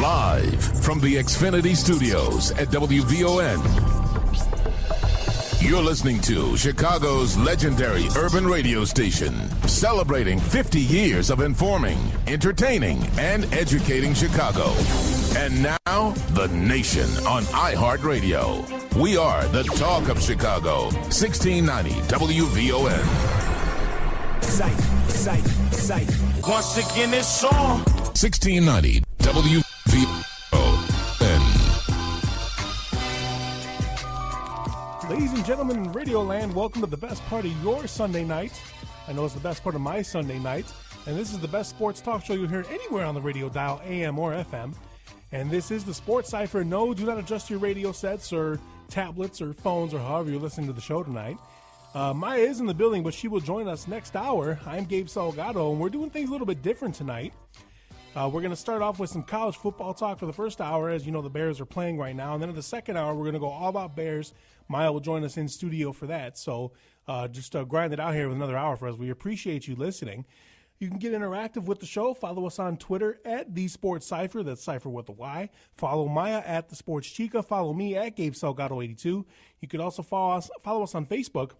Live from the Xfinity Studios at WVON. You're listening to Chicago's legendary urban radio station, celebrating 50 years of informing, entertaining, and educating Chicago. And now, the nation on iHeartRadio. We are the talk of Chicago. 1690 WVON. Cypher. Once again, it's on. 1690 WVON. Ladies and gentlemen in Radio Land, welcome to the best part of your Sunday night. I know it's the best part of my Sunday night, and this is the best sports talk show you'll hear anywhere on the radio dial, AM or FM. And this is the Sports Cypher. No, do not adjust your radio sets or tablets or phones or however you're listening to the show tonight. Maya is in the building, but she will join us next hour. I'm Gabe Salgado, and we're doing things a little bit different tonight. We're going to start off with some college football talk for the first hour. As you know, the Bears are playing right now. And then in the second hour, we're going to go all about Bears. Maya will join us in studio for that. So just grind it out here with another hour for us. We appreciate you listening. You can get interactive with the show. Follow us on Twitter at The Sports Cypher. That's Cypher with a Y. Follow Maya at The Sports Chica. Follow me at Gabe Salgado82. You can also follow us on Facebook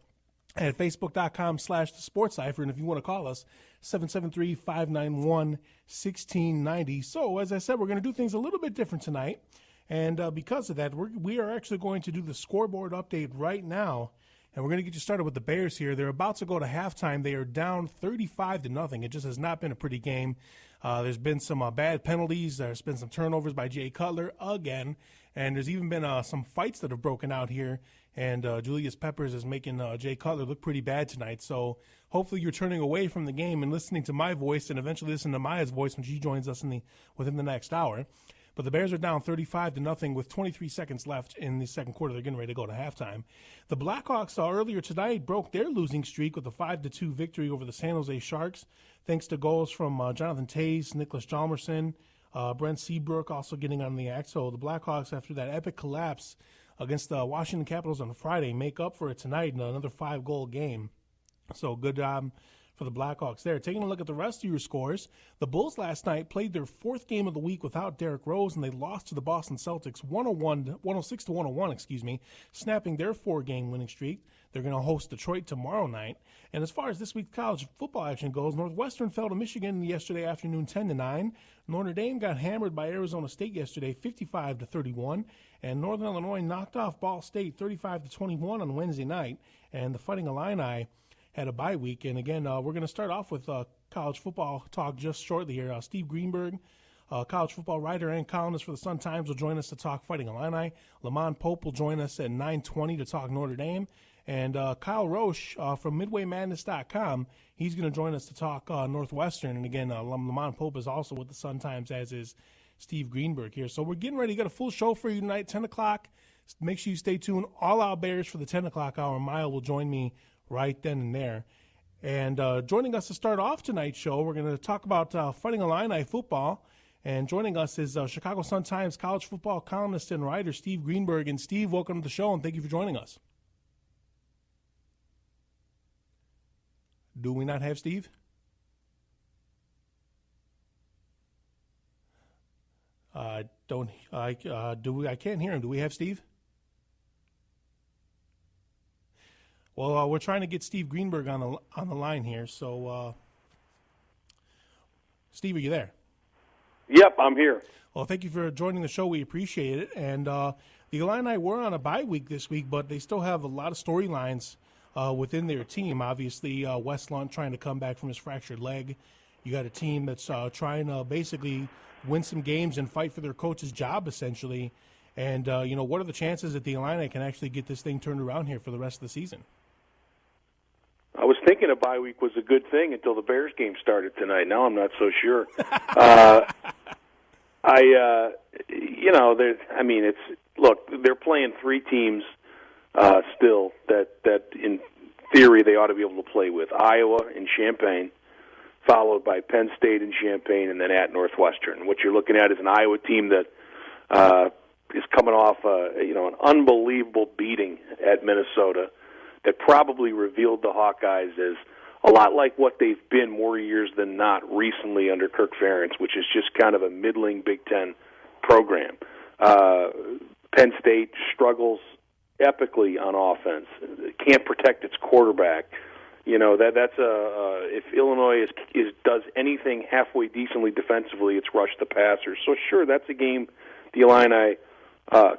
at facebook.com/The Sports Cypher. And if you want to call us, 773-591-1690. So, as I said, we're going to do things a little bit different tonight. And because of that, we are actually going to do the scoreboard update right now. And we're going to get you started with the Bears here. They're about to go to halftime. They are down 35-0. It just has not been a pretty game. There's been some bad penalties. There's been some turnovers by Jay Cutler again. And there's even been some fights that have broken out here. And Julius Peppers is making Jay Cutler look pretty bad tonight. So hopefully you're turning away from the game and listening to my voice and eventually listening to Maya's voice when she joins us within the next hour. But the Bears are down 35-0 with 23 seconds left in the second quarter. They're getting ready to go to halftime. The Blackhawks earlier tonight broke their losing streak with a 5-2 victory over the San Jose Sharks, thanks to goals from Jonathan Toews, Nicholas Hjalmarsson, Brent Seabrook also getting on the act. So the Blackhawks, after that epic collapse against the Washington Capitals on Friday, make up for it tonight in another 5-goal game. So good job for the Blackhawks there. Taking a look at the rest of your scores, the Bulls last night played their fourth game of the week without Derrick Rose, and they lost to the Boston Celtics 106-101, snapping their 4-game winning streak. They're going to host Detroit tomorrow night. And as far as this week's college football action goes, Northwestern fell to Michigan yesterday afternoon 10-9. Notre Dame got hammered by Arizona State yesterday 55-31. And Northern Illinois knocked off Ball State 35-21 on Wednesday night. And the Fighting Illini had a bye week. And again, we're going to start off with college football talk just shortly here. Steve Greenberg, college football writer and columnist for the Sun-Times, will join us to talk Fighting Illini. Lamont Pope will join us at 9:20 to talk Notre Dame. And Kyle Roche from MidwayMadness.com, he's going to join us to talk Northwestern. And again, Lamont Pope is also with the Sun-Times, as is Steve Greenberg here. So we're getting ready to get a full show for you tonight, 10 o'clock. Make sure you stay tuned. All Out Bears for the 10 o'clock hour. Maya will join me right then and there. And joining us to start off tonight's show, we're going to talk about Fighting Illini football. And joining us is Chicago Sun-Times college football columnist and writer Steve Greenberg. And Steve, welcome to the show, and thank you for joining us. Do we not have Steve? I can't hear him. Do we have Steve? Well, we're trying to get Steve Greenberg on the line here. So, Steve, are you there? Yep, I'm here. Well, thank you for joining the show. We appreciate it. And the Illini were on a bye week this week, but they still have a lot of storylines within their team. Obviously, Wes Lunt trying to come back from his fractured leg. You got a team that's trying to basically win some games and fight for their coach's job, essentially. And, what are the chances that the Illini can actually get this thing turned around here for the rest of the season? I was thinking a bye week was a good thing until the Bears game started tonight. Now I'm not so sure. They're playing three teams still that in theory they ought to be able to play with. Iowa and Champaign, followed by Penn State and Champaign, and then at Northwestern. What you're looking at is an Iowa team that is coming off an unbelievable beating at Minnesota that probably revealed the Hawkeyes as a lot like what they've been more years than not recently under Kirk Ferentz, which is just kind of a middling Big Ten program. Penn State struggles epically on offense. Can't protect its quarterback. That's if Illinois does anything halfway decently defensively, it's rush the passer. So sure, that's a game the Illini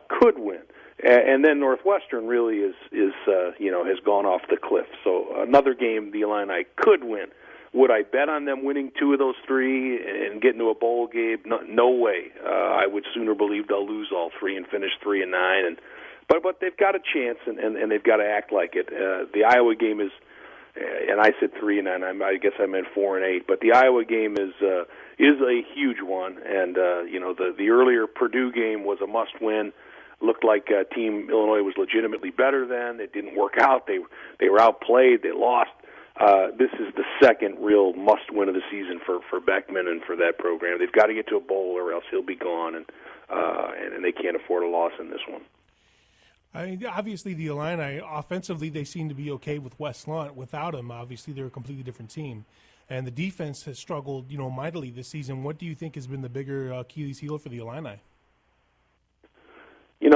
could win. And then Northwestern really has gone off the cliff. So another game the Illini could win. Would I bet on them winning 2 of those 3 and getting to a bowl game? No way. I would sooner believe they'll lose all 3 and finish 3-9. But they've got a chance, and they've got to act like it. The Iowa game is, and I said 3-9. I guess I meant 4-8. But the Iowa game is a huge one. And the earlier Purdue game was a must-win. Looked like Team Illinois was legitimately better then. It didn't work out. They were outplayed. They lost. This is the second real must-win of the season for Beckman and for that program. They've got to get to a bowl, or else he'll be gone, and they can't afford a loss in this one. I mean, obviously, the Illini, offensively, they seem to be okay with Wes Lunt. Without him, obviously, they're a completely different team. And the defense has struggled, mightily this season. What do you think has been the bigger Achilles heel for the Illini?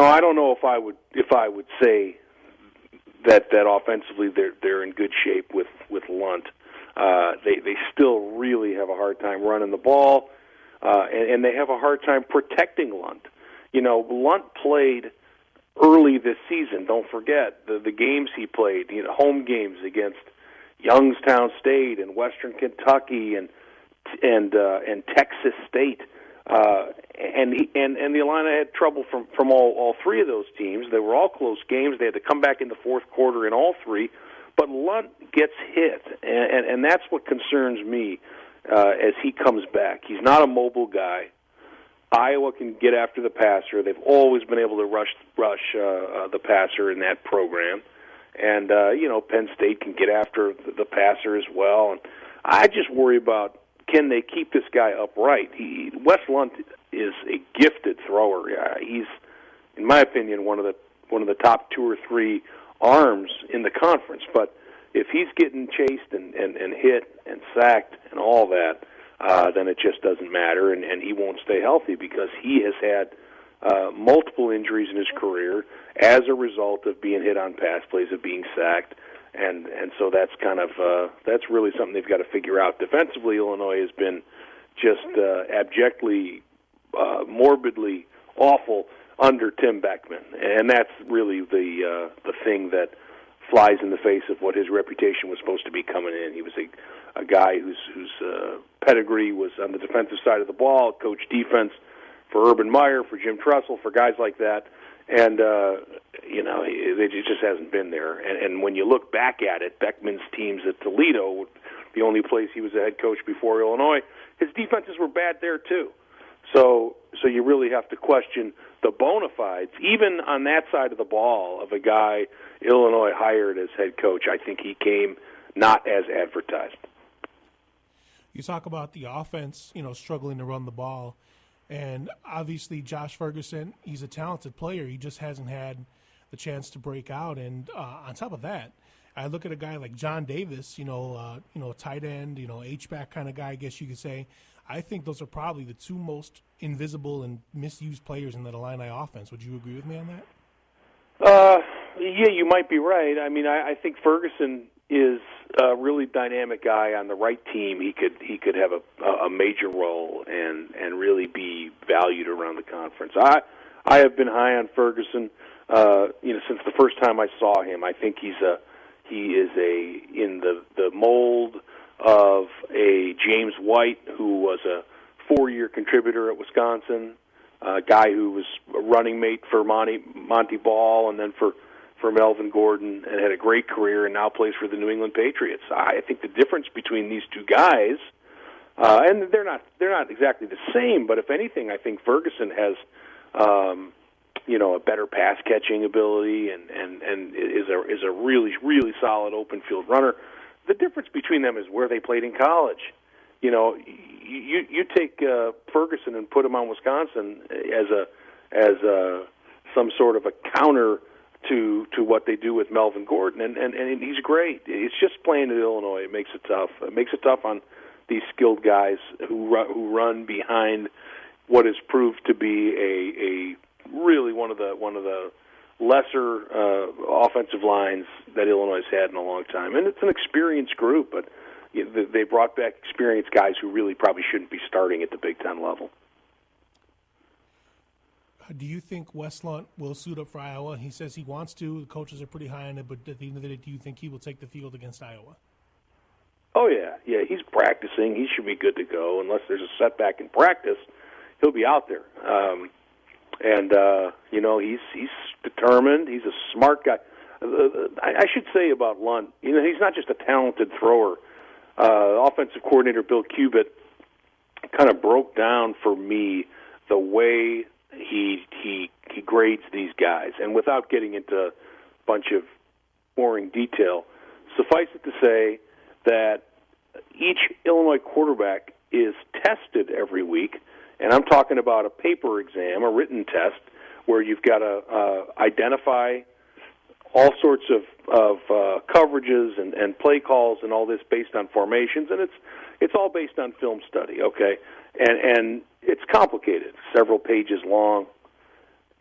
I don't know if I would say that offensively they're in good shape with Lunt. They still really have a hard time running the ball, and they have a hard time protecting Lunt. Lunt played early this season. Don't forget the games he played. Home games against Youngstown State and Western Kentucky and Texas State. And the Illini had trouble from all 3 of those teams. They were all close games. They had to come back in the fourth quarter in all 3. But Lunt gets hit, and that's what concerns me as he comes back. He's not a mobile guy. Iowa can get after the passer. They've always been able to rush the passer in that program. And, Penn State can get after the passer as well. And I just worry about, can they keep this guy upright? Wes Lunt is a gifted thrower. He's, in my opinion, one of the top 2 or 3 arms in the conference. But if he's getting chased and hit and sacked and all that, then it just doesn't matter, and he won't stay healthy because he has had multiple injuries in his career as a result of being hit on pass plays, of being sacked. And so that's that's really something they've got to figure out. Defensively, Illinois has been just abjectly, morbidly awful under Tim Beckman, and that's really the thing that flies in the face of what his reputation was supposed to be coming in. He was a guy whose pedigree was on the defensive side of the ball, coached defense for Urban Meyer, for Jim Tressel, for guys like that. And, it just hasn't been there. And when you look back at it, Beckman's teams at Toledo, the only place he was a head coach before Illinois, his defenses were bad there too. So you really have to question the bona fides, even on that side of the ball, of a guy Illinois hired as head coach. I think he came not as advertised. You talk about the offense, struggling to run the ball. And obviously, Josh Ferguson, he's a talented player. He just hasn't had the chance to break out. And on top of that, I look at a guy like John Davis, tight end, H-back kind of guy, I guess you could say. I think those are probably the 2 most invisible and misused players in the Illini offense. Would you agree with me on that? Yeah, you might be right. I mean, I think Ferguson is a really dynamic guy on the right team. He could have a major role and really be valued around the conference. I have been high on Ferguson, since the first time I saw him. I think he is in the mold of a James White, who was a 4-year contributor at Wisconsin, a guy who was a running mate for Monty Ball and then for Melvin Gordon, and had a great career, and now plays for the New England Patriots. I think the difference between these 2 guys, and they're not exactly the same, but if anything, I think Ferguson has, a better pass catching ability and is a really, really solid open field runner. The difference between them is where they played in college. You take Ferguson and put him on Wisconsin as some sort of a counter to what they do with Melvin Gordon, and he's great. It's just playing at Illinois. It makes it tough. It makes it tough on these skilled guys who run behind what has proved to be a really one of the lesser offensive lines that Illinois has had in a long time. And it's an experienced group, but they brought back experienced guys who really probably shouldn't be starting at the Big Ten level. Do you think Wes Lunt will suit up for Iowa? He says he wants to. The coaches are pretty high on it, but at the end of the day, do you think he will take the field against Iowa? Oh, yeah. He's practicing. He should be good to go. Unless there's a setback in practice, he'll be out there. He's determined. He's a smart guy. I should say about Lunt, he's not just a talented thrower. Offensive coordinator Bill Cubitt kind of broke down for me the way he grades these guys. And without getting into a bunch of boring detail, suffice it to say that each Illinois quarterback is tested every week, and I'm talking about a paper exam, a written test, where you've got to identify all sorts of coverages and play calls and all this based on formations, and it's all based on film study, okay? And it's complicated, several pages long.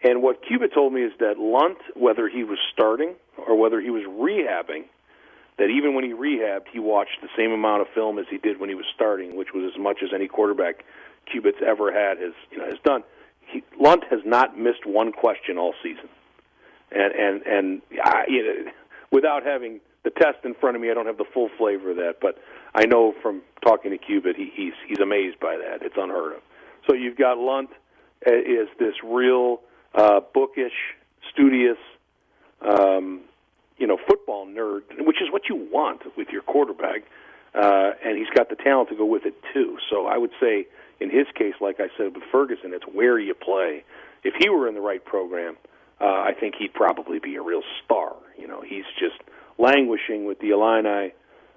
And what Cuba told me is that Lunt, whether he was starting or whether he was rehabbing, that even when he rehabbed, he watched the same amount of film as he did when he was starting, which was as much as any quarterback Cubitt's ever had has done. Lunt has not missed one question all season. And without having the test in front of me, I don't have the full flavor of that. But I know from talking to Cubitt, he's amazed by that. It's unheard of. So you've got Lunt is this real bookish, studious, football nerd, which is what you want with your quarterback. And he's got the talent to go with it too. So I would say, in his case, like I said with Ferguson, it's where you play. If he were in the right program, I think he'd probably be a real star. He's just languishing with the Illini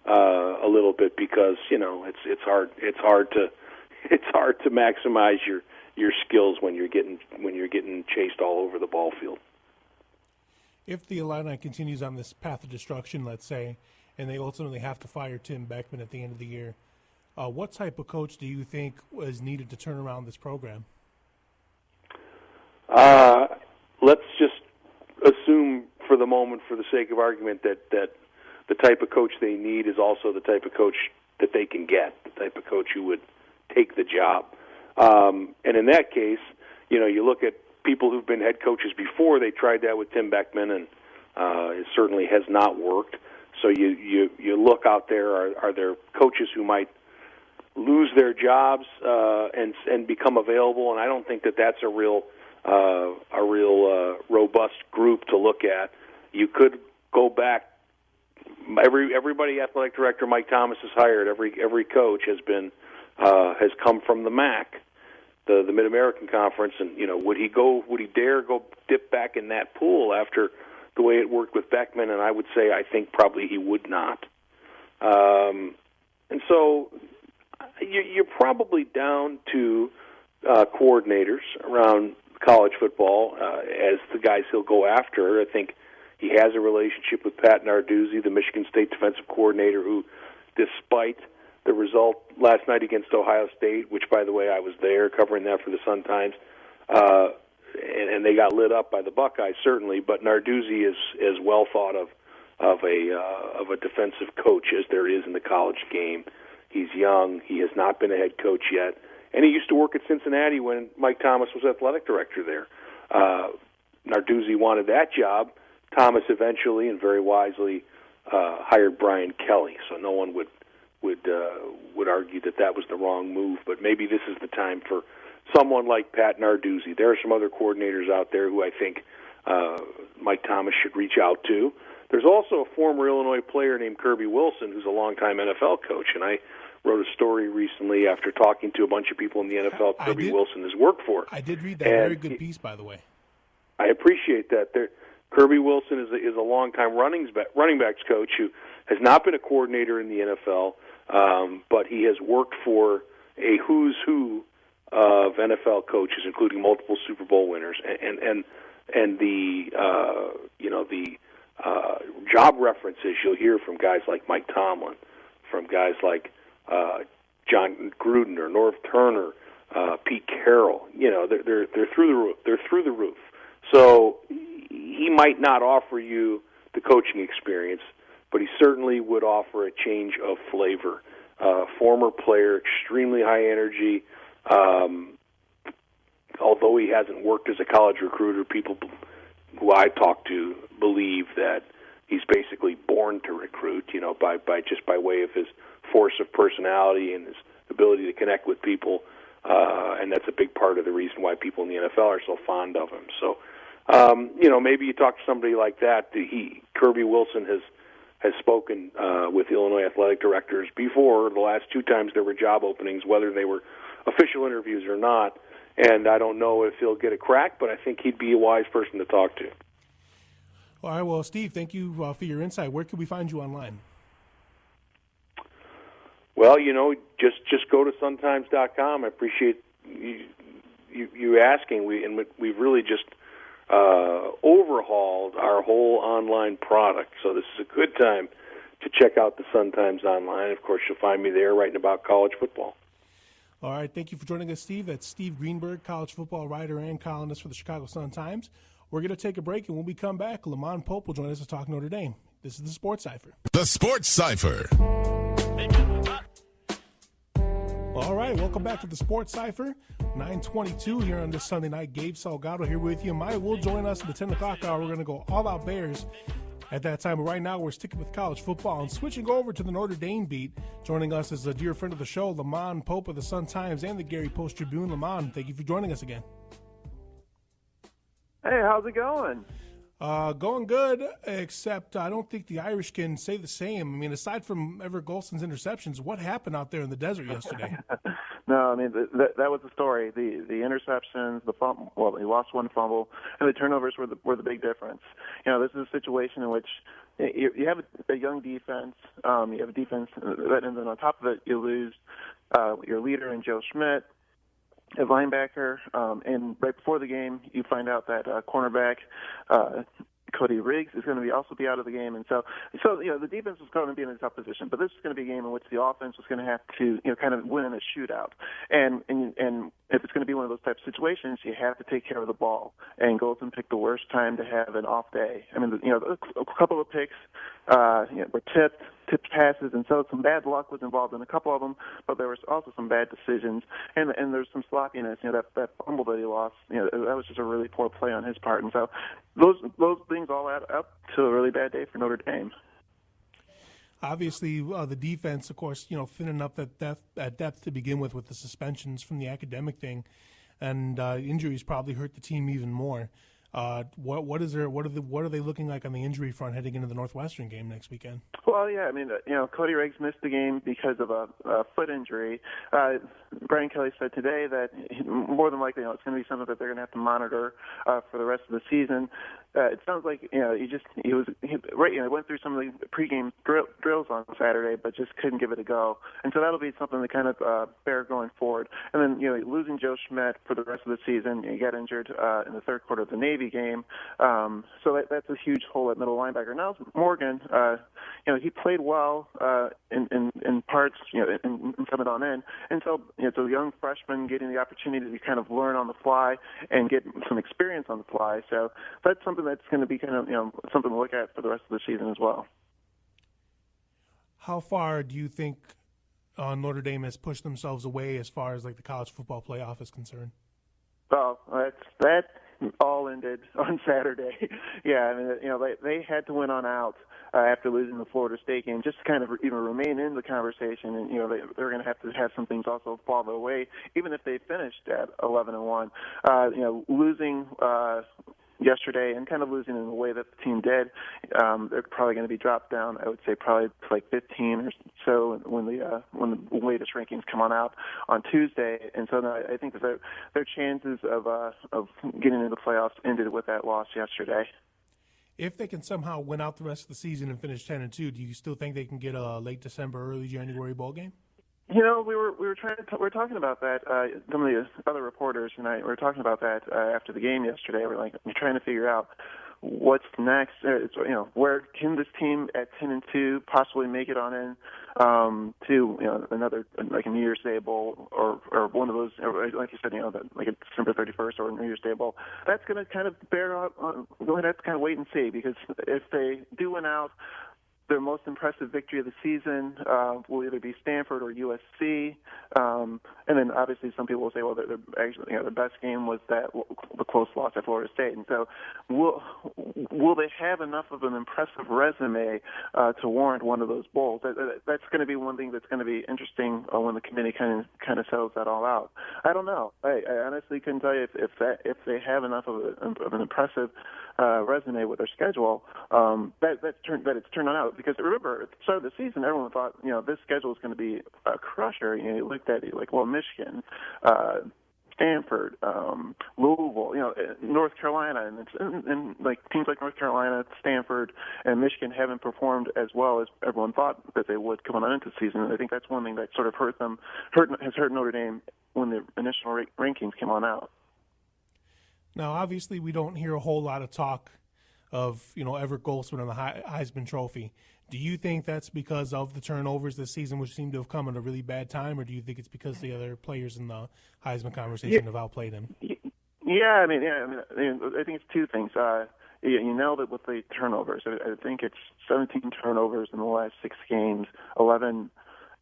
a little bit because it's hard to maximize your skills when you're getting chased all over the ball field. If the Illini continues on this path of destruction, let's say, and they ultimately have to fire Tim Beckman at the end of the year, what type of coach do you think is needed to turn around this program? Let's just assume for the moment, for the sake of argument, that the type of coach they need is also the type of coach that they can get, the type of coach who would take the job. And in that case, you look at people who've been head coaches before. They tried that with Tim Beckman, and it certainly has not worked. So you look out there. Are there coaches who might lose their jobs and become available? And I don't think that that's a real robust group to look at. You could go back. Everybody athletic director Mike Thomas has hired. Every coach has come from the MAC, the Mid American Conference, and would he dare go dip back in that pool after the way it worked with Beckman? And I would say I think probably he would not. And so you're probably down to coordinators around college football as the guys he'll go after. I think he has a relationship with Pat Narduzzi, the Michigan State defensive coordinator, who, despite the result last night against Ohio State, which, by the way, I was there covering that for the Sun-Times, and they got lit up by the Buckeyes, certainly, but Narduzzi is as well thought of a defensive coach as there is in the college game. He's young. He has not been a head coach yet. And he used to work at Cincinnati when Mike Thomas was athletic director there. Narduzzi wanted that job. Thomas eventually and very wisely hired Brian Kelly. So no one would argue that was the wrong move. But maybe this is the time for someone like Pat Narduzzi. There are some other coordinators out there who I think Mike Thomas should reach out to. There's also a former Illinois player named Kirby Wilson, who's a longtime NFL coach, and I wrote a story recently after talking to a bunch of people in the NFL Kirby Wilson has worked for. I did read that. Very good piece, by the way. I appreciate that. Kirby Wilson is a longtime running backs coach who has not been a coordinator in the NFL, but he has worked for a who's who of NFL coaches, including multiple Super Bowl winners, and the job references you'll hear from guys like Mike Tomlin, from guys like John Gruden or Norv Turner, Pete Carroll. They're through the roof. They're through the roof. So he might not offer you the coaching experience, but he certainly would offer a change of flavor. Former player, extremely high energy. Although he hasn't worked as a college recruiter, people who I talk to believe that he's basically born to recruit, by way of his force of personality and his ability to connect with people, and that's a big part of the reason why people in the NFL are so fond of him. So, maybe you talk to somebody like that. Kirby Wilson has spoken with Illinois athletic directors before. The last two times there were job openings, whether they were official interviews or not, and I don't know if he'll get a crack, but I think he'd be a wise person to talk to. All right, well, Steve, thank you for your insight. Where can we find you online? Well, just go to suntimes.com. I appreciate you asking. We've really just overhauled our whole online product, so this is a good time to check out the Sun Times online. Of course, you'll find me there writing about college football. All right, thank you for joining us, Steve. That's Steve Greenberg, college football writer and columnist for the Chicago Sun-Times. We're going to take a break, and when we come back, Lamont Pope will join us to talk Notre Dame. This is the Sports Cypher. The Sports Cypher. All right, welcome back to the Sports Cypher. 9:22 here on this Sunday night. Gabe Salgado here with you. Maya will join us at the 10 o'clock hour. We're going to go all out Bears at that time. But right now, we're sticking with college football and switching over to the Notre Dame beat. Joining us is a dear friend of the show, Lamont Pope of the Sun-Times and the Gary Post-Tribune. Lamont, thank you for joining us again. Hey, how's it going? Going good, except I don't think the Irish can say the same. I mean, aside from Everett Golson's interceptions, what happened out there in the desert yesterday? No, I mean, that was the story. The interceptions, the fumble, well, he lost one fumble, and the turnovers were the big difference. This is a situation in which you have a young defense, you have a defense, and then on top of it, you lose your leader in Joe Schmidt, a linebacker, and right before the game, you find out that cornerback Cody Riggs is going to also be out of the game, and so the defense was going to be in a tough position. But this is going to be a game in which the offense was going to have to kind of win in a shootout, and if it's going to be one of those types of situations, you have to take care of the ball. And Golson picked the worst time to have an off day. I mean, a couple of picks were tipped passes, and so some bad luck was involved in a couple of them, but there was also some bad decisions, and there's some sloppiness. That fumble that he lost, that was just a really poor play on his part, and so those things all add up to a really bad day for Notre Dame. Obviously, the defense, of course, thinning up that depth to begin with the suspensions from the academic thing, and injuries probably hurt the team even more. What are they looking like on the injury front heading into the Northwestern game next weekend? Well, yeah, I mean, Cody Riggs missed the game because of a foot injury. Brian Kelly said today that more than likely, it's going to be something that they're going to have to monitor for the rest of the season. It sounds like he went through some of the pregame drills on Saturday, but just couldn't give it a go, and so that'll be something to kind of bear going forward. And then losing Joe Schmidt for the rest of the season, he got injured in the third quarter of the Navy game, so that's a huge hole at middle linebacker. Now Morgan, he played well in parts, in coming on in, and so it's a young freshman getting the opportunity to kind of learn on the fly and get some experience on the fly. So that's something that's going to be kind of something to look at for the rest of the season as well. How far do you think Notre Dame has pushed themselves away as far as like the college football playoff is concerned? Well, that all ended on Saturday. Yeah, I mean, they had to win on out after losing the Florida State game, just to kind of even remain in the conversation. And they're going to have some things also fall their way, even if they finished at 11-1. Losing yesterday and kind of losing in the way that the team did, they're probably going to be dropped down. I would say probably to like 15 or so when the latest rankings come out on Tuesday. And so I think that their chances of getting into the playoffs ended with that loss yesterday. If they can somehow win out the rest of the season and finish 10-2, do you still think they can get a late December, early January bowl game? We were talking about that. Some of the other reporters and I were talking about that after the game yesterday. We're trying to figure out what's next. Where can this team at 10-2 possibly make it on in to another like a New Year's Day bowl or one of those, or like you said, like a December 31st or a New Year's Day bowl. That's going to kind of bear out. We'll have to kind of wait and see, because if they do win out, their most impressive victory of the season will either be Stanford or USC, and then obviously some people will say, well, actually, the best game was the close loss at Florida State. And so, will they have enough of an impressive resume to warrant one of those bowls? That's going to be one thing that's going to be interesting when the committee kind of settles that all out. I don't know. I honestly couldn't tell you if they have enough of an impressive resume with their schedule that it's turned out. Because remember, at the start of the season, everyone thought this schedule is going to be a crusher. You looked at it like, well, Michigan, Stanford, Louisville, North Carolina, and like teams like North Carolina, Stanford, and Michigan haven't performed as well as everyone thought that they would coming on into the season. And I think that's one thing that sort of has hurt Notre Dame when the initial rankings came on out. Now, obviously, we don't hear a whole lot of talk of, Everett Goldsman and the Heisman Trophy. Do you think that's because of the turnovers this season, which seem to have come at a really bad time, or do you think it's because the other players in the Heisman conversation have outplayed him? I think it's two things. You nailed it with the turnovers. I think it's 17 turnovers in the last 6 games, 11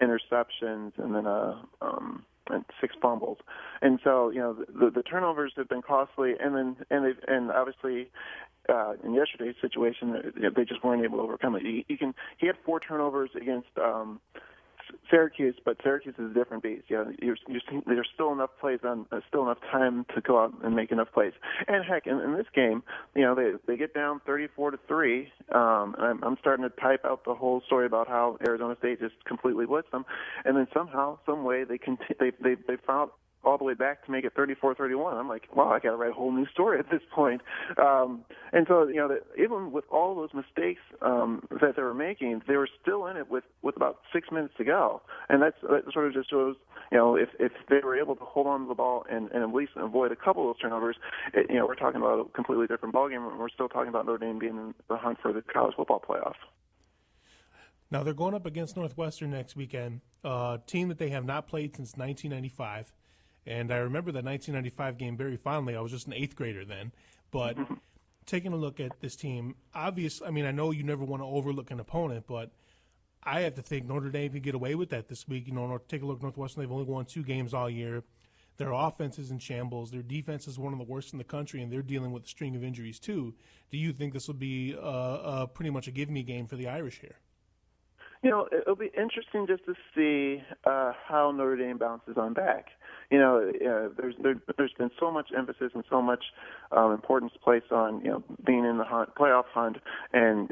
interceptions, and then and 6 fumbles. And so, the turnovers have been costly, and obviously in yesterday's situation, they just weren't able to overcome it. He had 4 turnovers against Syracuse, but Syracuse is a different beast. There's still enough plays still enough time to go out and make enough plays. And heck, in this game, they get down 34-3. I'm starting to type out the whole story about how Arizona State just completely blitzed them, and then somehow, some way, they found all the way back to make it 34-31. I'm like, wow, I got to write a whole new story at this point. And so, even with all those mistakes that they were making, they were still in it with about 6 minutes to go. And that sort of just shows, if they were able to hold on to the ball and at least avoid a couple of those turnovers, we're talking about a completely different ballgame. We're still talking about Notre Dame being in the hunt for the college football playoff. Now, they're going up against Northwestern next weekend, a team that they have not played since 1995. And I remember that 1995 game very fondly. I was just an 8th grader then. But taking a look at this team, I know you never want to overlook an opponent, but I have to think Notre Dame can get away with that this week. Take a look at Northwestern. They've only won 2 games all year. Their offense is in shambles. Their defense is one of the worst in the country, and they're dealing with a string of injuries too. Do you think this will be pretty much a give-me game for the Irish here? It'll be interesting just to see how Notre Dame bounces on back. There's been so much emphasis and so much importance placed on being in the playoff hunt, and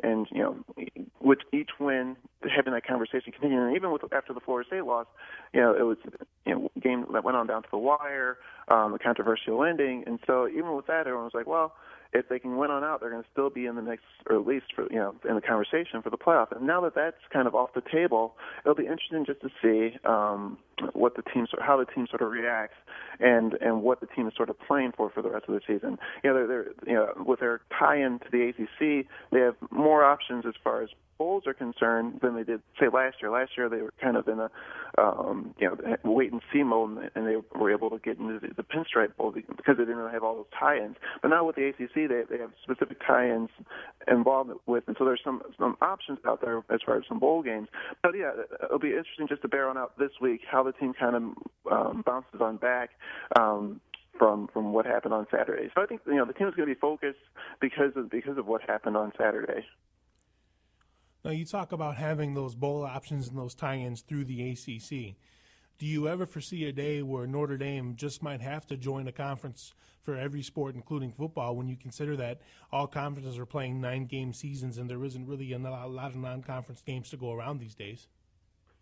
with each win having that conversation continuing. And even after the Florida State loss, it was a game that went on down to the wire, a controversial ending, and so even with that, everyone was like, well, if they can win on out, they're going to still be in the mix, or at least in the conversation for the playoff. And now that that's kind of off the table, it'll be interesting just to see how the team sort of reacts, and what the team is sort of playing for the rest of the season. They're with their tie-in to the ACC, they have more options as far as bowls are concerned than they did, say, last year. Last year they were kind of in a wait-and-see mode, and they were able to get into the Pinstripe Bowl because they didn't have all those tie-ins. But now with the ACC, they have specific tie-ins involved with, and so there's some options out there as far as some bowl games. But yeah, it'll be interesting just to bear on out this week how the team kind of bounces on back from what happened on Saturday. So I think the team is going to be focused because of what happened on Saturday. Now, you talk about having those bowl options and those tie-ins through the ACC. Do you ever foresee a day where Notre Dame just might have to join a conference for every sport, including football, when you consider that all conferences are playing 9-game seasons and there isn't really a lot of non-conference games to go around these days?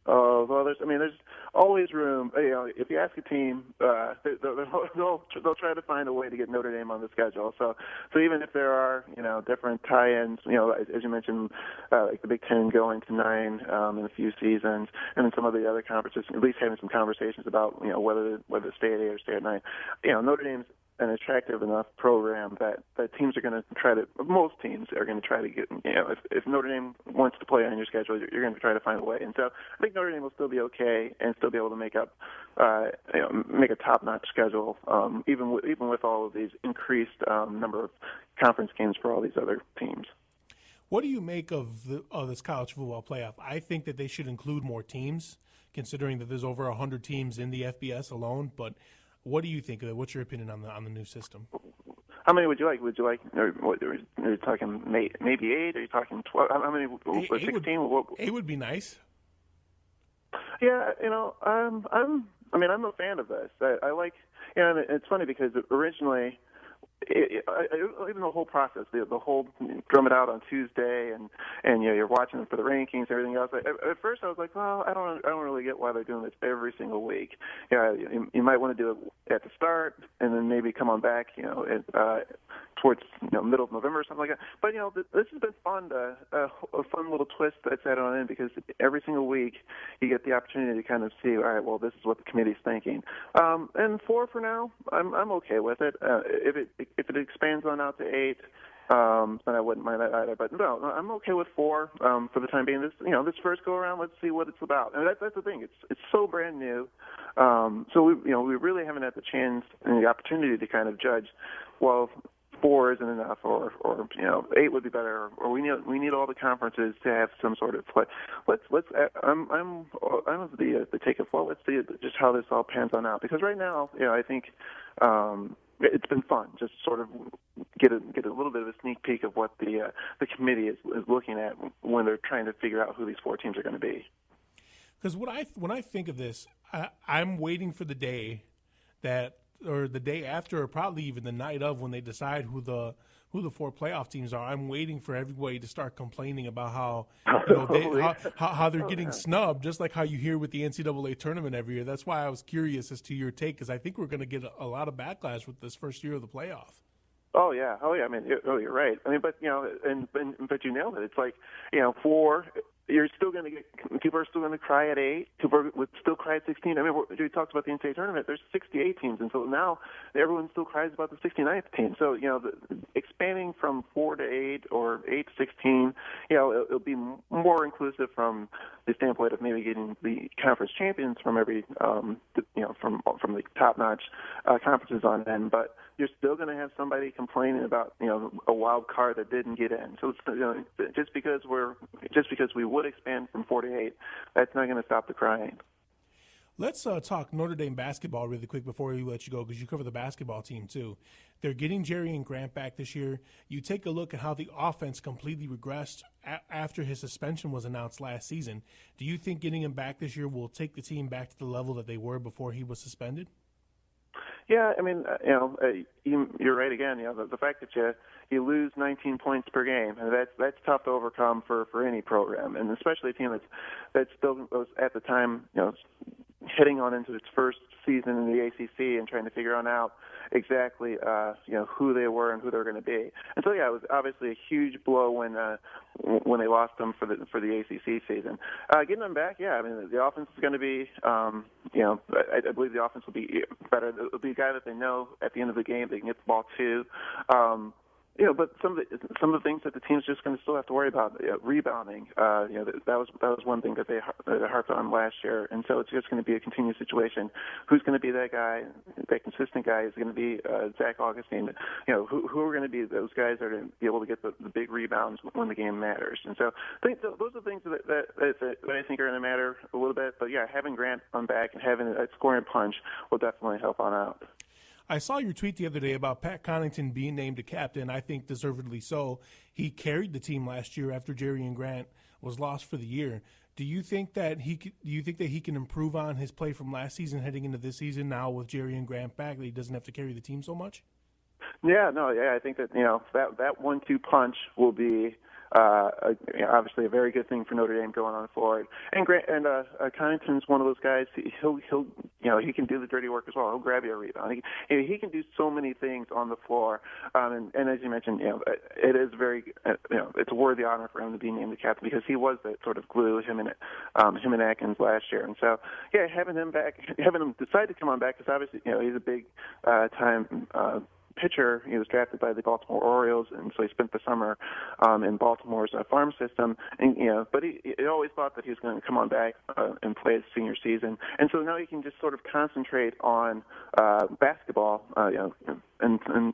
Well, there's always room. If you ask a team, they'll try to find a way to get Notre Dame on the schedule. So even if there are different tie-ins, as you mentioned, like the Big Ten going to 9 in a few seasons, and then some of the other conferences at least having some conversations about whether to stay at 8 or stay at 9. Notre Dame's an attractive enough program that teams are going to most teams are going to try to get, if Notre Dame wants to play on your schedule, you're going to try to find a way. And so I think Notre Dame will still be okay and still be able to make a top-notch schedule, even with all of these increased number of conference games for all these other teams. What do you make of this college football playoff? I think that they should include more teams, considering that there's over 100 teams in the FBS alone. But what do you think of it? What's your opinion on the new system? How many would you like? Are you talking maybe 8? Are you talking 12? How many? 16? 8 would be nice. Yeah, I'm a fan of this. I like, and it's funny because originally, even the whole process, the whole drum it out on Tuesday, and you're watching them for the rankings and everything else. At first, I was like, well, I don't really get why they're doing this every single week. You might want to do it at the start, and then maybe come on back, towards middle of November or something like that. But this has been fun, a fun little twist that's added on in, because every single week you get the opportunity to kind of see, all right, well, this is what the committee's thinking. And 4 for now, I'm okay with it. If it expands on out to 8, then I wouldn't mind that either. But no, I'm okay with 4 for the time being. This first go around, let's see what it's about. And that's the thing. It's so brand new. So we really haven't had the chance and the opportunity to kind of judge. Well, 4 isn't enough, or 8 would be better, or we need all the conferences to have some sort of play. I'm of the take of, well, let's see just how this all pans on out, because right now, I think it's been fun just sort of get a little bit of a sneak peek of what the committee is looking at when they're trying to figure out who these 4 teams are going to be. Because when I think of this, I'm waiting for the day or the day after, or probably even the night of, when they decide who the 4 playoff teams are. I'm waiting for everybody to start complaining about how they're getting snubbed, just like how you hear with the NCAA tournament every year. That's why I was curious as to your take, because I think we're going to get a lot of backlash with this first year of the playoff. Oh yeah. I mean, you're right. I mean, but but you nailed it. It's like 4. You're still going to get, people are still going to cry at 8. People would still cry at 16. I mean, we talked about the NCAA tournament. There's 68 teams, and so now everyone still cries about the 69th team. So expanding from 4 to 8 or 8 to 16, it'll be more inclusive from the standpoint of maybe getting the conference champions from every, from the top-notch conferences on end. But you're still going to have somebody complaining about a wild card that didn't get in. So it's, just because we would expand from 4 to 8, that's not going to stop the crying. Let's talk Notre Dame basketball really quick before we let you go, because you cover the basketball team too. They're getting Jerry and Grant back this year. You take a look at how the offense completely regressed after his suspension was announced last season. Do you think getting him back this year will take the team back to the level that they were before he was suspended? Yeah, I mean, you're right again. The fact that you lose 19 points per game, and that's tough to overcome for any program, and especially a team that still was at the time, heading on into its first season in the ACC and trying to figure out exactly who they were and who they were going to be. And so it was obviously a huge blow when they lost them for the ACC season. Getting them back, I mean, the offense is going to be, I believe the offense will be better. It'll be a guy that they know at the end of the game they can get the ball to. But some of the things that the team's just going to still have to worry about, rebounding. That was one thing that they harped on last year, and so it's just going to be a continuous situation. Who's going to be that guy? That consistent guy is going to be Zach Augustine. Who are going to be those guys that are going to be able to get the big rebounds when the game matters? And so I think those are things that I think are going to matter a little bit. But having Grant on back and having a scoring punch will definitely help on out. I saw your tweet the other day about Pat Connaughton being named a captain. I think deservedly so. He carried the team last year after Jerry and Grant was lost for the year. Do you think that he can improve on his play from last season heading into this season now with Jerry and Grant back, that he doesn't have to carry the team so much? I think that that 1-2 punch will be obviously a very good thing for Notre Dame going on forward. And Connington's one of those guys. He'll he can do the dirty work as well. He'll grab you a rebound. He can do so many things on the floor. And as you mentioned, it is very it's a worthy honor for him to be named the captain because he was that sort of glue, him and Atkins last year. And so having him decide to come on back because obviously he's a big time pitcher. He was drafted by the Baltimore Orioles, and so he spent the summer in Baltimore's farm system. And but he always thought that he was going to come on back and play his senior season. And so now he can just sort of concentrate on basketball, and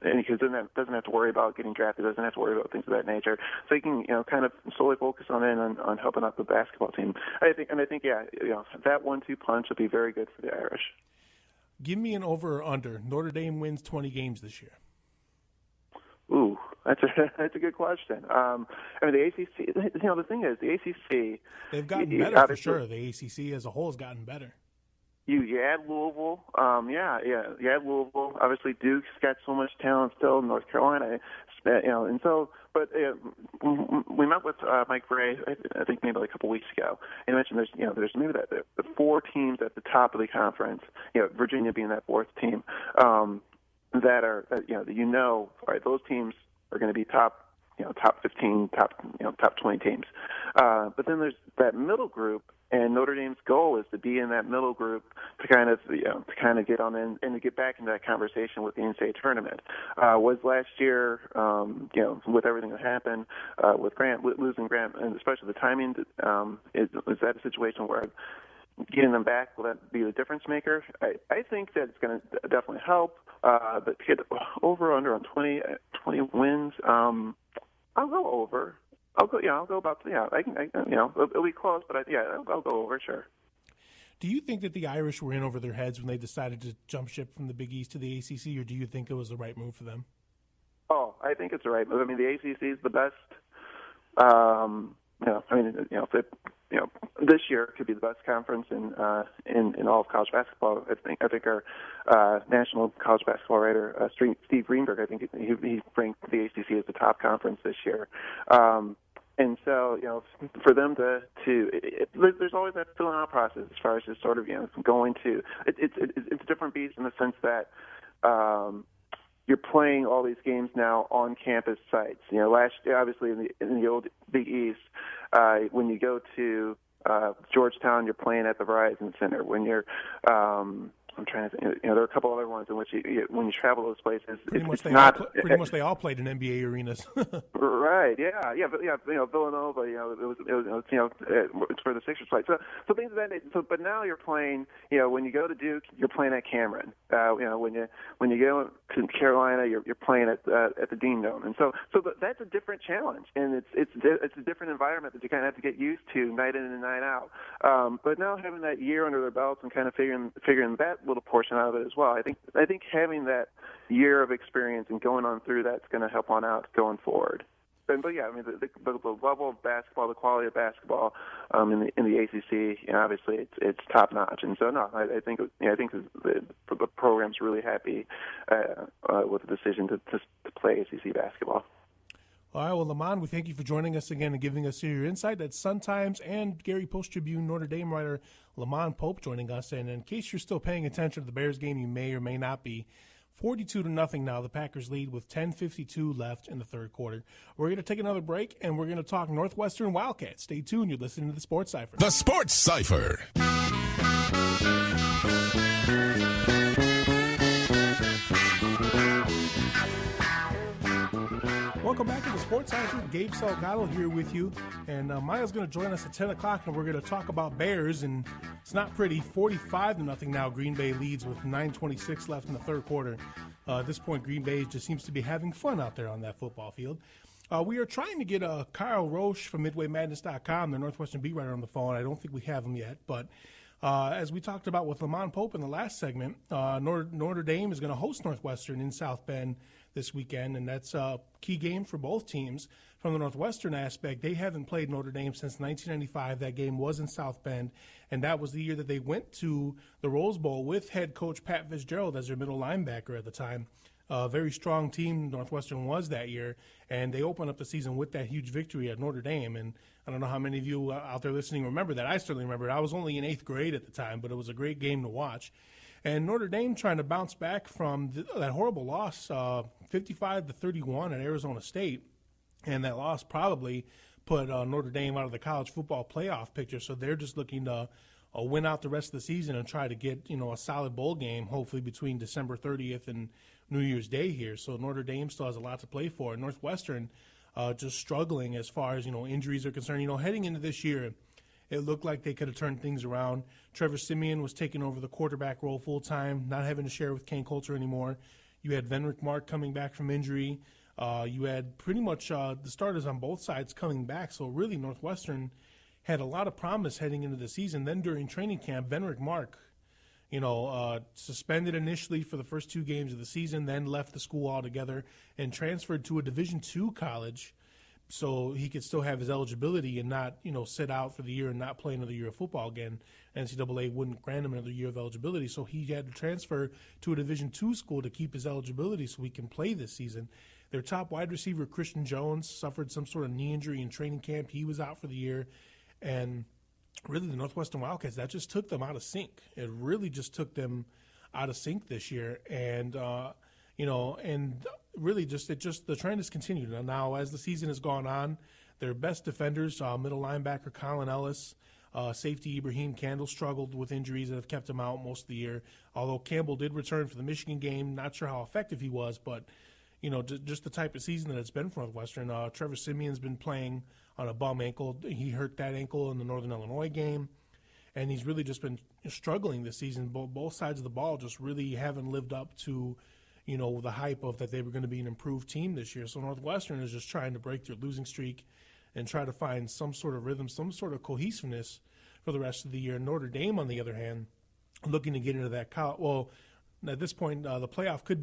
because then that doesn't have to worry about getting drafted, doesn't have to worry about things of that nature. So he can kind of solely focus on helping out the basketball team. I think that 1-2 punch will be very good for the Irish. Give me an over or under. Notre Dame wins 20 games this year. Ooh, that's a good question. The ACC. The thing is, the ACC. They've gotten better for sure. The ACC as a whole has gotten better. You add Louisville. You add Louisville. Obviously, Duke's got so much talent still. North Carolina, and so. But we met with Mike Bray, I think maybe like a couple weeks ago, and he mentioned there's maybe the 4 teams at the top of the conference, Virginia being that 4th team, that are all right, those teams are going to be top 15, top 20 teams. But then there's that middle group, and Notre Dame's goal is to be in that middle group to kind of get on in and to get back into that conversation with the NCAA tournament. Was last year, with everything that happened, with losing Grant, and especially the timing, is that a situation where getting them back, will that be the difference maker? I think that it's going to definitely help. But to get over under on 20 wins, I'll go over. I'll go about. It'll be close, but I'll go over, sure. Do you think that the Irish were in over their heads when they decided to jump ship from the Big East to the ACC, or do you think it was the right move for them? Oh, I think it's the right move. I mean, the ACC is the best. This year could be the best conference in all of college basketball. I think our national college basketball writer Steve Greenberg, I think he ranked the ACC as the top conference this year. And so, for them there's always that filling out process as far as just sort of going to. It's a different beast in the sense that. You're playing all these games now on campus sites. Last year, obviously in the old Big East, when you go to Georgetown, you're playing at the Verizon Center. When you're, I'm trying to think, there are a couple other ones in which when you travel those places, pretty much they all played in NBA arenas. Right? Yeah. But Villanova, it's where the Sixers play. So things of that nature. So, but now you're playing. When you go to Duke, you're playing at Cameron. When you go to Carolina, you're playing at the Dean Dome. And so that's a different challenge, and it's a different environment that you kind of have to get used to night in and night out. But now having that year under their belts and kind of figuring that little portion out of it as well. I think having that year of experience and going on through that's going to help on out going forward. But yeah, I mean the level of basketball, the quality of basketball in the ACC, obviously it's top notch. And so I think the program's really happy with the decision to play ACC basketball. All right, well, Lamont, we thank you for joining us again and giving us your insight. That's Sun-Times and Gary Post-Tribune Notre Dame writer Lamont Pope joining us. And in case you're still paying attention to the Bears game, you may or may not be. 42-0 now, the Packers lead with 10:52 left in the third quarter. We're going to take another break, and we're going to talk Northwestern Wildcats. Stay tuned. You're listening to the Sports Cypher. The Sports Cypher. Welcome back to the Sports Cypher. Gabe Salgado here with you. And Maya's going to join us at 10 o'clock, and we're going to talk about Bears. And it's not pretty. 45-0 now. Green Bay leads with 9:26 left in the third quarter. At this point, Green Bay just seems to be having fun out there on that football field. We are trying to get Kyle Roche from MidwayMadness.com, the Northwestern beat writer, on the phone. I don't think we have him yet. But as we talked about with Lamont Pope in the last segment, Notre Dame is going to host Northwestern in South Bend this weekend, and that's a key game for both teams. From the Northwestern aspect, they haven't played Notre Dame since 1995. That game was in South Bend, and that was the year that they went to the Rose Bowl with head coach Pat Fitzgerald as their middle linebacker at the time. a very strong team Northwestern was that year, and they opened up the season with that huge victory at Notre Dame. And I don't know how many of you out there listening remember that. I certainly remember it. I was only in 8th grade at the time, but it was a great game to watch. And Notre Dame trying to bounce back from that horrible loss, 55-31 at Arizona State, and that loss probably put Notre Dame out of the college football playoff picture. So they're just looking to win out the rest of the season and try to get a solid bowl game, hopefully between December 30th and New Year's Day here. So Notre Dame still has a lot to play for. Northwestern just struggling as far as injuries are concerned. Heading into this year, it looked like they could have turned things around. Trevor Siemian was taking over the quarterback role full time, not having to share with Kane Coulter anymore. You had Venrick Mark coming back from injury. You had pretty much the starters on both sides coming back. So really, Northwestern had a lot of promise heading into the season. Then during training camp, Venrick Mark, suspended initially for the first 2 games of the season, then left the school altogether and transferred to a Division II college so he could still have his eligibility and not, sit out for the year and not play another year of football again. NCAA wouldn't grant him another year of eligibility, so he had to transfer to a Division II school to keep his eligibility so he can play this season. Their top wide receiver, Christian Jones, suffered some sort of knee injury in training camp. He was out for the year. And really, the Northwestern Wildcats, that just took them out of sync. It really just took them out of sync this year. And, and really the trend has continued. Now, as the season has gone on, their best defenders, middle linebacker Colin Ellis, safety Ibrahim Campbell struggled with injuries that have kept him out most of the year. Although Campbell did return for the Michigan game, not sure how effective he was, but, just the type of season that it's been for Northwestern. Trevor Siemian's been playing on a bum ankle. He hurt that ankle in the Northern Illinois game, and he's really just been struggling this season. Both sides of the ball just really haven't lived up to, the hype of that they were going to be an improved team this year. So Northwestern is just trying to break their losing streak and try to find some sort of rhythm, some sort of cohesiveness for the rest of the year. Notre Dame, on the other hand, looking to get into that at this point, the playoff could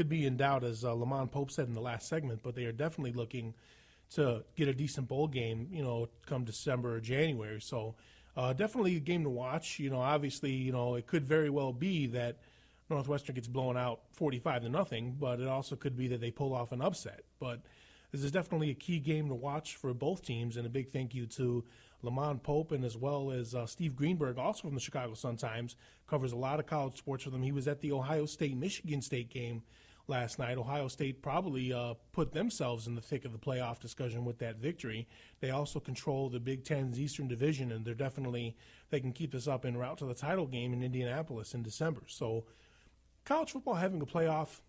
be in doubt, as Lamont Pope said in the last segment, but they are definitely looking to get a decent bowl game, come December or January. So definitely a game to watch. Obviously, it could very well be that Northwestern gets blown out 45-0, but it also could be that they pull off an upset. But this is definitely a key game to watch for both teams, and a big thank you to Lamont Pope, and as well as Steve Greenberg, also from the Chicago Sun-Times, covers a lot of college sports for them. He was at the Ohio State-Michigan State game last night. Ohio State probably put themselves in the thick of the playoff discussion with that victory. They also control the Big Ten's Eastern Division, and they can keep this up en route to the title game in Indianapolis in December. So college football having a playoff,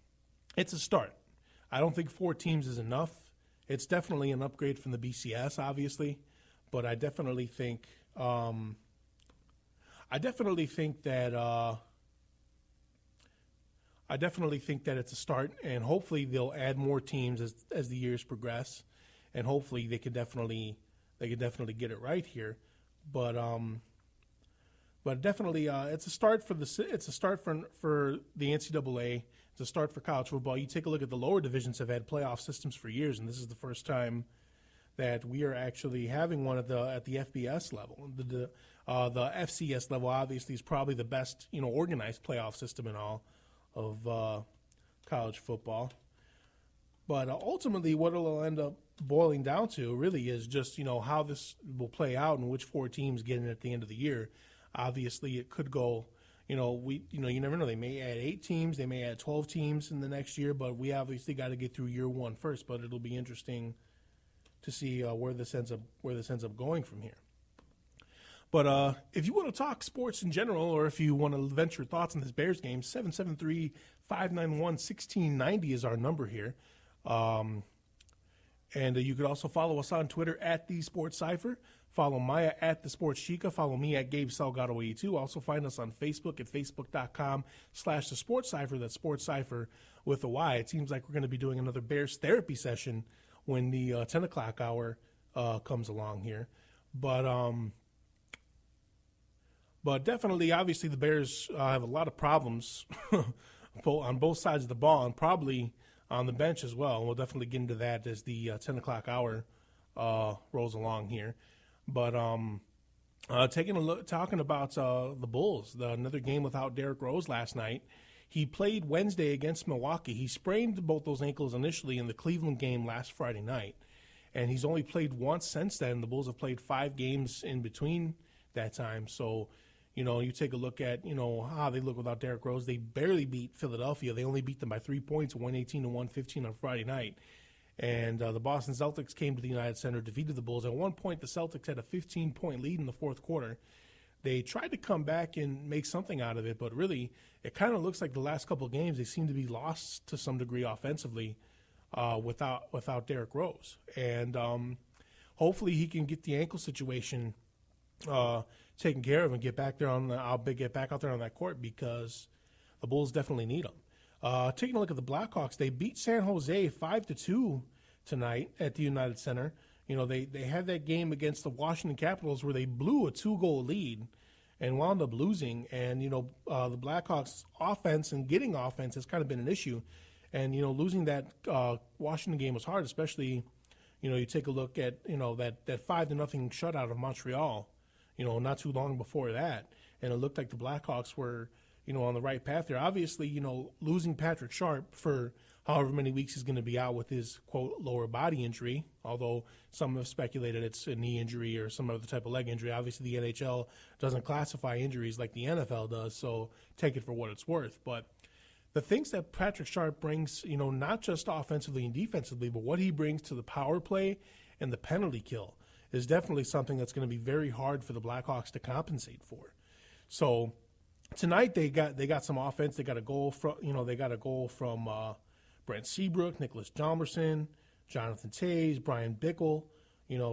it's a start. I don't think 4 teams is enough. It's definitely an upgrade from the BCS, obviously. But I definitely think that it's a start, and hopefully they'll add more teams as the years progress, and hopefully they could definitely get it right here. But definitely it's a start for the NCAA. It's a start for college football. You take a look at the lower divisions have had playoff systems for years, and this is the first time that we are actually having one at the FBS level. The FCS level obviously is probably the best organized playoff system in all of college football. But ultimately, what it'll end up boiling down to really is just how this will play out and which 4 teams get in at the end of the year. Obviously, it could go. You never know. They may add 8 teams, they may add 12 teams in the next year, but we obviously got to get through year 1 first. But it'll be interesting to see where this ends up going from here. But if you want to talk sports in general, or if you want to venture thoughts on this Bears game, 773-591-1690 is our number here. And you could also follow us on Twitter at the Sports Cypher. Follow Maya at the Sports Chica. Follow me at Gabe Salgado82. Also find us on Facebook at facebook.com/the Sports Cypher. That's Sports Cypher with a Y. It seems like we're going to be doing another Bears therapy session when the 10 o'clock hour comes along here. But definitely, obviously, the Bears have a lot of problems on both sides of the ball, and probably on the bench as well. And we'll definitely get into that as the 10 o'clock hour rolls along here. But talking about the Bulls, another game without Derrick Rose last night. He played Wednesday against Milwaukee. He sprained both those ankles initially in the Cleveland game last Friday night, and he's only played once since then. The Bulls have played 5 games in between that time. So, you take a look at, how they look without Derrick Rose. They barely beat Philadelphia. They only beat them by 3 points, 118-115 on Friday night. And the Boston Celtics came to the United Center, defeated the Bulls. At one point, the Celtics had a 15-point lead in the fourth quarter. They tried to come back and make something out of it, but really, it kind of looks like the last couple of games, they seem to be lost to some degree offensively without Derrick Rose. And hopefully he can get the ankle situation taken care of and get back there get back out there on that court, because the Bulls definitely need him. Taking a look at the Blackhawks, they beat San Jose 5-2 tonight at the United Center. They had that game against the Washington Capitals where they blew a 2-goal lead and wound up losing. And, the Blackhawks offense and getting offense has kind of been an issue. And, losing that Washington game was hard, especially, you take a look at, that 5-0 shutout of Montreal, not too long before that. And it looked like the Blackhawks were, on the right path there. Obviously, losing Patrick Sharp for however many weeks he's going to be out with his, quote, lower body injury, although some have speculated it's a knee injury or some other type of leg injury. Obviously, the NHL doesn't classify injuries like the NFL does, so take it for what it's worth. But the things that Patrick Sharp brings, not just offensively and defensively, but what he brings to the power play and the penalty kill is definitely something that's going to be very hard for the Blackhawks to compensate for. So tonight they got some offense. They got a goal from Brent Seabrook, Nicholas Jalmerson, Jonathan Toews, Brian Bickle.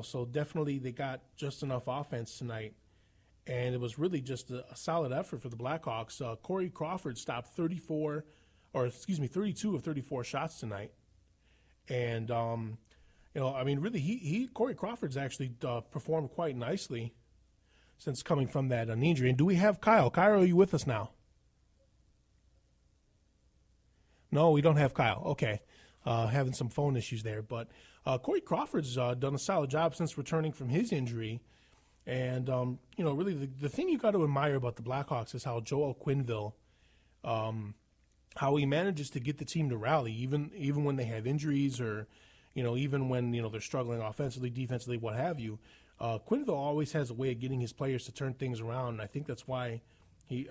So definitely they got just enough offense tonight. And it was really just a solid effort for the Blackhawks. Corey Crawford stopped 32 of 34 shots tonight. And, really, Corey Crawford's actually performed quite nicely since coming from that knee injury. And do we have Kyle? Kyle, are you with us now? No, we don't have Kyle. Okay. Having some phone issues there. But Corey Crawford's done a solid job since returning from his injury. And, really the thing you got to admire about the Blackhawks is how Joel Quenneville, how he manages to get the team to rally, even when they have injuries or, even when, they're struggling offensively, defensively, what have you. Quenneville always has a way of getting his players to turn things around. And I think that's why he's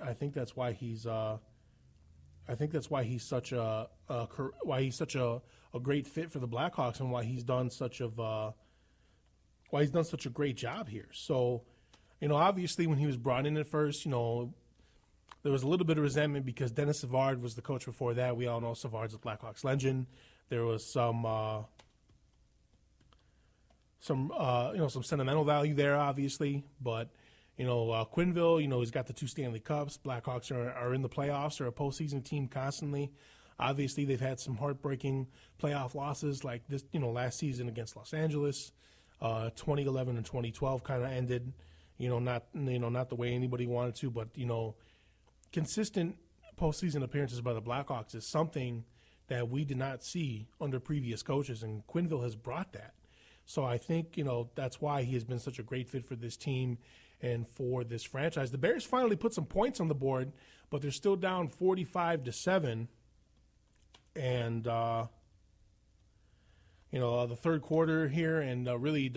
such a great fit for the Blackhawks, and why he's done such a great job here. So, obviously when he was brought in at first, there was a little bit of resentment because Dennis Savard was the coach before that. We all know Savard's a Blackhawks legend. There was some sentimental value there, obviously, but Quenneville, he's got the 2 Stanley Cups. Blackhawks are in the playoffs. They're a postseason team constantly. Obviously, they've had some heartbreaking playoff losses like this, last season against Los Angeles. 2011 and 2012 kind of ended, not the way anybody wanted to, but consistent postseason appearances by the Blackhawks is something that we did not see under previous coaches, and Quenneville has brought that. So I think that's why he has been such a great fit for this team and for this franchise. The Bears finally put some points on the board, but they're still down 45-7, and the third quarter here, and really,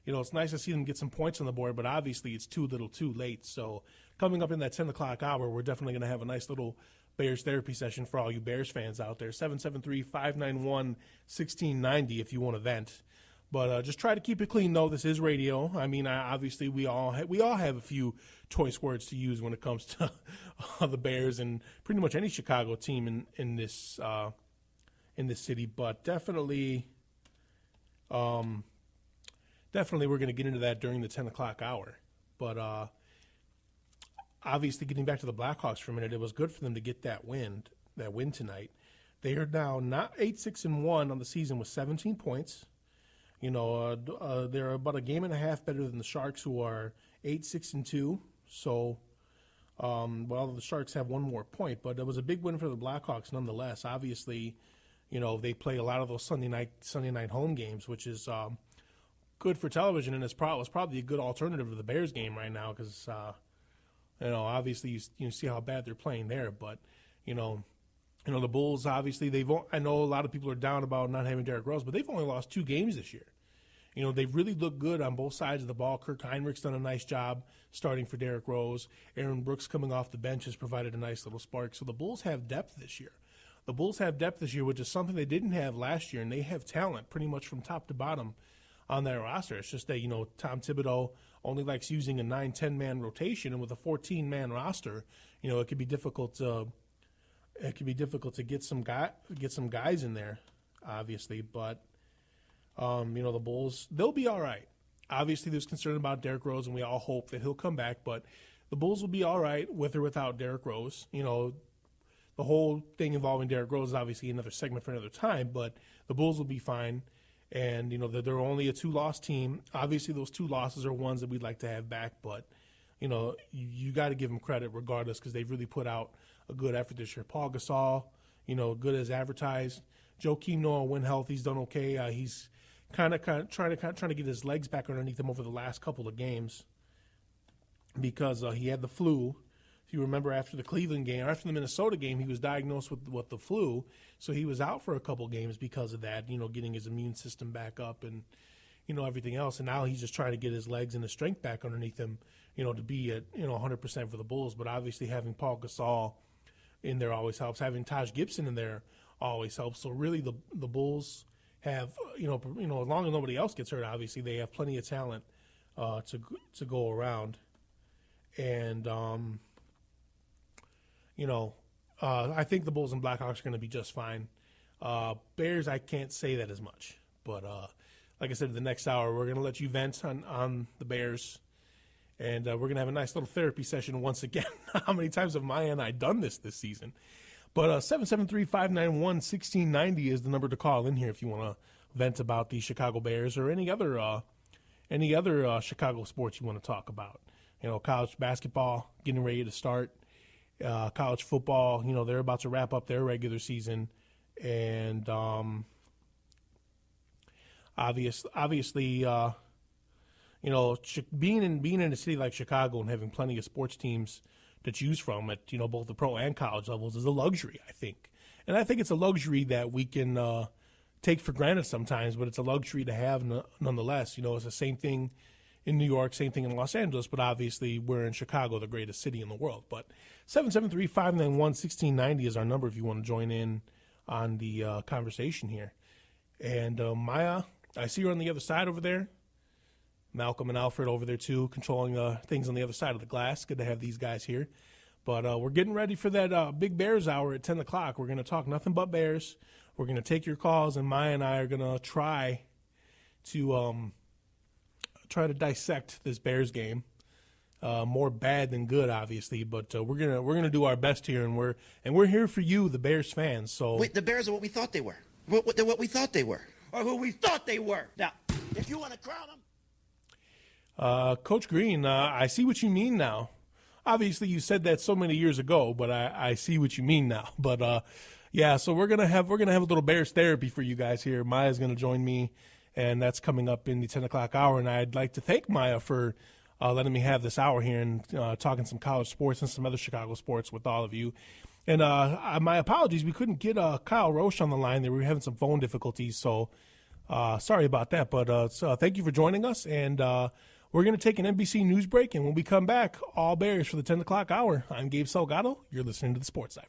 it's nice to see them get some points on the board, but obviously it's too little too late. So coming up in that 10 o'clock hour, we're definitely going to have a nice little Bears therapy session for all you Bears fans out there. 773-591-1690 if you want to vent. But just try to keep it clean, though. This is radio. I mean, obviously we all have a few choice words to use when it comes to the Bears and pretty much any Chicago team in this city. But definitely we're going to get into that during the 10 o'clock hour. But obviously, getting back to the Blackhawks for a minute, it was good for them to get that win tonight. They are now not 8-6-1 on the season with 17 points. They're about a game and a half better than the Sharks, who are 8-6-2. So, the Sharks have one more point, but it was a big win for the Blackhawks nonetheless. Obviously, they play a lot of those Sunday night home games, which is good for television, and was probably a good alternative to the Bears game right now because, obviously you see how bad they're playing there. But, The Bulls, obviously, I know a lot of people are down about not having Derrick Rose, but they've only lost 2 games this year. They've really looked good on both sides of the ball. Kirk Heinrich's done a nice job starting for Derrick Rose. Aaron Brooks coming off the bench has provided a nice little spark. So the Bulls have depth this year. Which is something they didn't have last year, and they have talent pretty much from top to bottom on their roster. It's just that, Tom Thibodeau only likes using a 9-10-man rotation, and with a 14-man roster, it could be difficult to get some guys in there, obviously, but the Bulls, they'll be all right. Obviously, there's concern about Derrick Rose, and we all hope that he'll come back, but the Bulls will be all right with or without Derrick Rose. The whole thing involving Derrick Rose is obviously another segment for another time, but the Bulls will be fine, and, they're only a 2-loss team. Obviously, those 2 losses are ones that we'd like to have back, but, you got to give them credit regardless because they've really put out a good effort this year. Paul Gasol, good as advertised. Joakim Noah, when healthy, he's done okay. He's kind of trying to get his legs back underneath him over the last couple of games because he had the flu. If you remember, after the Cleveland game, after the Minnesota game, he was diagnosed with the flu, so he was out for a couple games because of that. Getting his immune system back up and everything else. And now he's just trying to get his legs and his strength back underneath him, to be at 100% for the Bulls. But obviously, having Paul Gasol in there always helps. Having Taj Gibson in there always helps. So really, the Bulls have as long as nobody else gets hurt, obviously they have plenty of talent to go around, and I think the Bulls and Blackhawks are going to be just fine. Bears, I can't say that as much, but like I said, the next hour we're going to let you vent on the Bears. And we're going to have a nice little therapy session once again. How many times have Maya and I done this season? But 773-591-1690 is the number to call in here if you want to vent about the Chicago Bears or any other Chicago sports you want to talk about. College basketball getting ready to start. College football, they're about to wrap up their regular season. And obviously being in a city like Chicago and having plenty of sports teams to choose from at both the pro and college levels is a luxury, I think. And I think it's a luxury that we can take for granted sometimes, but it's a luxury to have nonetheless. It's the same thing in New York, same thing in Los Angeles, but obviously we're in Chicago, the greatest city in the world. But 773-591-1690 is our number if you want to join in on the conversation here. And Maya, I see her on the other side over there. Malcolm and Alfred over there, too, controlling things on the other side of the glass. Good to have these guys here. But we're getting ready for that Big Bears hour at 10 o'clock. We're going to talk nothing but Bears. We're going to take your calls, and Maya and I are going to try to dissect this Bears game. More bad than good, obviously, but we're gonna do our best here, and we're here for you, the Bears fans. So wait, the Bears are what we thought they were. What we thought they were, or who we thought they were. Now, if you want to crown them. Coach Green, I see what you mean now. Obviously, you said that so many years ago, but I see what you mean now. But yeah, so we're gonna have a little Bears therapy for you guys here. Maya's gonna join me, and that's coming up in the 10 o'clock hour. And I'd like to thank Maya for letting me have this hour here and talking some college sports and some other Chicago sports with all of you. And my apologies, we couldn't get Kyle Roche on the line. We were having some phone difficulties, so sorry about that. But so thank you for joining us, and we're going to take an NBC news break, and when we come back, all Bears for the 10 o'clock hour. I'm Gabe Salgado. You're listening to the Sports Cypher.